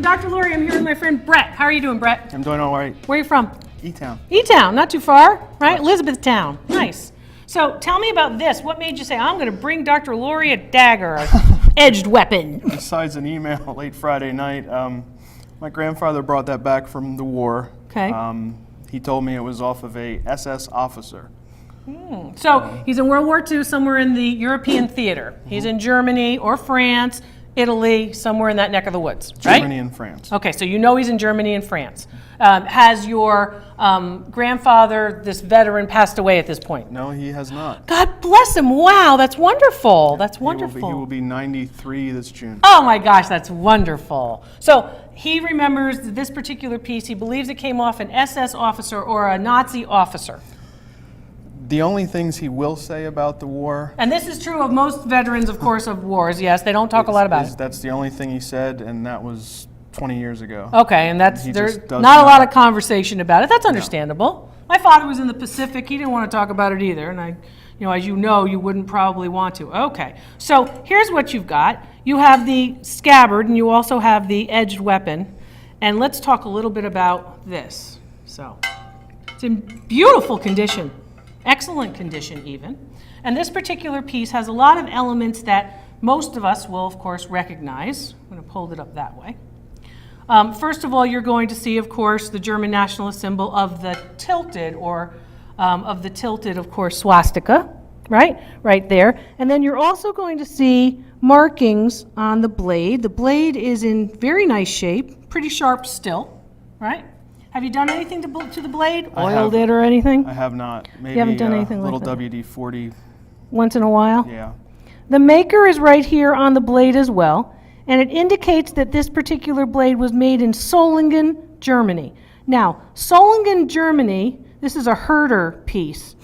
I'm Dr. Lori. I'm here with my friend Brett. How are you doing, Brett? I'm doing all right. Where are you from? E-Town. E-Town, not too far, right? Elizabethtown. Nice. So tell me about this. What made you say, I'm going to bring Dr. Lori a dagger, an edged weapon? Besides an email late Friday night, my grandfather brought that back from the war. Okay. He told me it was off of a SS officer. So he's in World War II, somewhere in the European theater. He's in Germany or France, Italy, somewhere in that neck of the woods, right? Germany and France. Okay, so you know he's in Germany and France. Has your grandfather, this veteran, passed away at this point? No, he has not. God bless him. Wow, that's wonderful. That's wonderful. He will be 93 this June. Oh my gosh, that's wonderful. So he remembers this particular piece. He believes it came off an SS officer or a Nazi officer. The only things he will say about the war... And this is true of most veterans, of course, of wars. Yes, they don't talk a lot about it. That's the only thing he said, and that was 20 years ago. Okay, and there's not a lot of conversation about it. That's understandable. No. My father was in the Pacific. He didn't want to talk about it either, and as you know, you wouldn't probably want to. Okay, so here's what you've got. You have the scabbard, and you also have the edged weapon. And let's talk a little bit about this. So it's in beautiful condition. Excellent condition even. And this particular piece has a lot of elements that most of us will, of course, recognize. I'm going to hold it up that way. First of all, you're going to see, of course, the German nationalist symbol of the tilted, of course, swastika, right? Right there. And then you're also going to see markings on the blade. The blade is in very nice shape, pretty sharp still, right? Have you done anything to the blade? Oiled it or anything? I have not. Maybe you haven't done anything like that? Little WD-40. Once in a while? Yeah. The maker is right here on the blade as well, and it indicates that this particular blade was made in Solingen, Germany. Now, Solingen, Germany, this is a herder piece.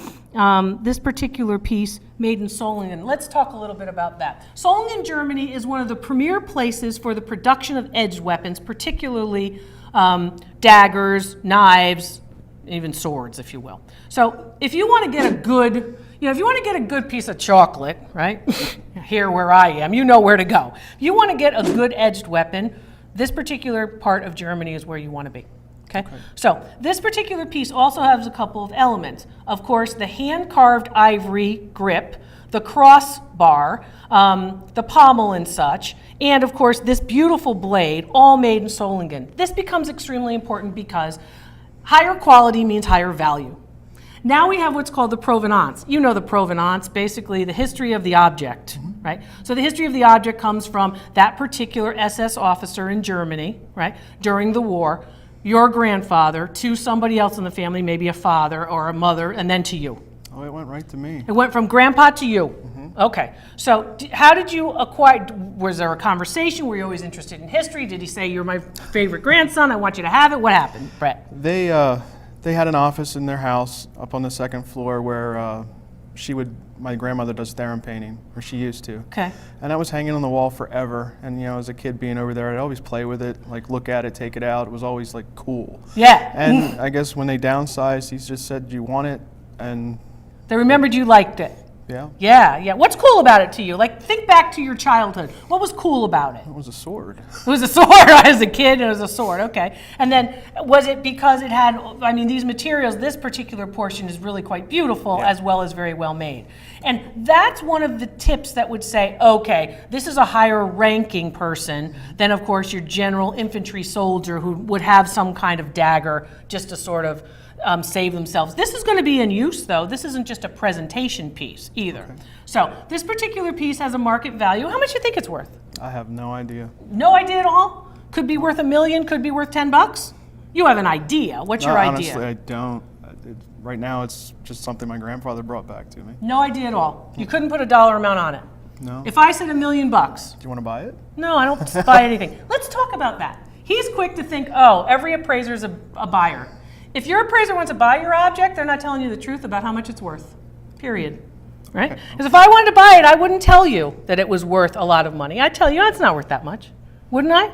This particular piece made in Solingen. Let's talk a little bit about that. Solingen, Germany is one of the premier places for the production of edged weapons, particularly daggers, knives, even swords, if you will. So if you want to get a good, piece of chocolate, right? Here where I am, you know where to go. If you want to get a good edged weapon, this particular part of Germany is where you want to be. Okay? So this particular piece also has a couple of elements. Of course, the hand-carved ivory grip, the crossbar, the pommel and such, and of course this beautiful blade, all made in Solingen. This becomes extremely important because higher quality means higher value. Now we have what's called the provenance. You know the provenance, basically the history of the object, right? So the history of the object comes from that particular SS officer in Germany, right, during the war, your grandfather to somebody else in the family, maybe a father or a mother, and then to you. Oh, it went right to me. It went from grandpa to you. Okay. So how did you acquire, was there a conversation? Were you always interested in history? Did he say, you're my favorite grandson, I want you to have it? What happened, Brett? They had an office in their house up on the second floor where my grandmother does theron painting, or she used to. Okay. And that was hanging on the wall forever. And as a kid being over there, I'd always play with it, like look at it, take it out. It was always like cool. Yeah. And I guess when they downsized, he just said, do you want it? And they remembered you liked it. Yeah. Yeah. What's cool about it to you? Like, think back to your childhood. What was cool about it? It was a sword. It was a sword. As a kid, it was a sword. Okay. And then, was it because it had, these materials, this particular portion is really quite beautiful, as well as very well made. And that's one of the tips that would say, okay, this is a higher ranking person than, of course, your general infantry soldier who would have some kind of dagger just to sort of save themselves. This is going to be in use, though. This isn't just a presentation piece either. Okay. So this particular piece has a market value. How much do you think it's worth? I have no idea. No idea at all? Could be worth $1 million, could be worth $10? You have an idea. What's your idea? Honestly, I don't. Right now, it's just something my grandfather brought back to me. No idea at all. You couldn't put a dollar amount on it. No. If I said $1 million. Do you want to buy it? No, I don't buy anything. Let's talk about that. He's quick to think, oh, every appraiser is a buyer. If your appraiser wants to buy your object, they're not telling you the truth about how much it's worth, period, right? Because if I wanted to buy it, I wouldn't tell you that it was worth a lot of money. I'd tell you it's not worth that much, wouldn't I?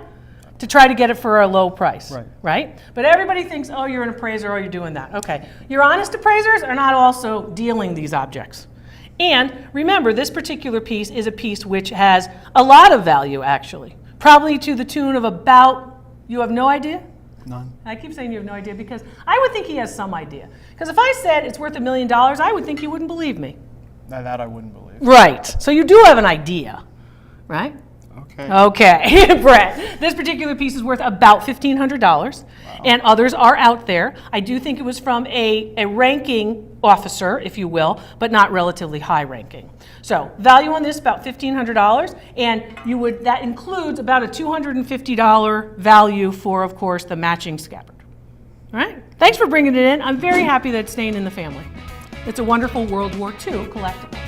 To try to get it for a low price, right? But everybody thinks, oh, you're an appraiser, oh, you're doing that. Okay, your honest appraisers are not also dealing these objects. And remember, this particular piece is a piece which has a lot of value, actually, probably to the tune of about You have no idea? None. I keep saying you have no idea because I would think he has some idea. Because if I said it's worth $1 million, I would think you wouldn't believe me. That I wouldn't believe. Right. So you do have an idea, right? Okay. Okay, Brett. This particular piece is worth about $1,500, and others are out there. I do think it was from a ranking officer, if you will, but not relatively high ranking. So value on this about $1,500, and that includes about a $250 value for, of course, the matching scabbard. All right. Thanks for bringing it in. I'm very happy that it's staying in the family. It's a wonderful World War II collectible.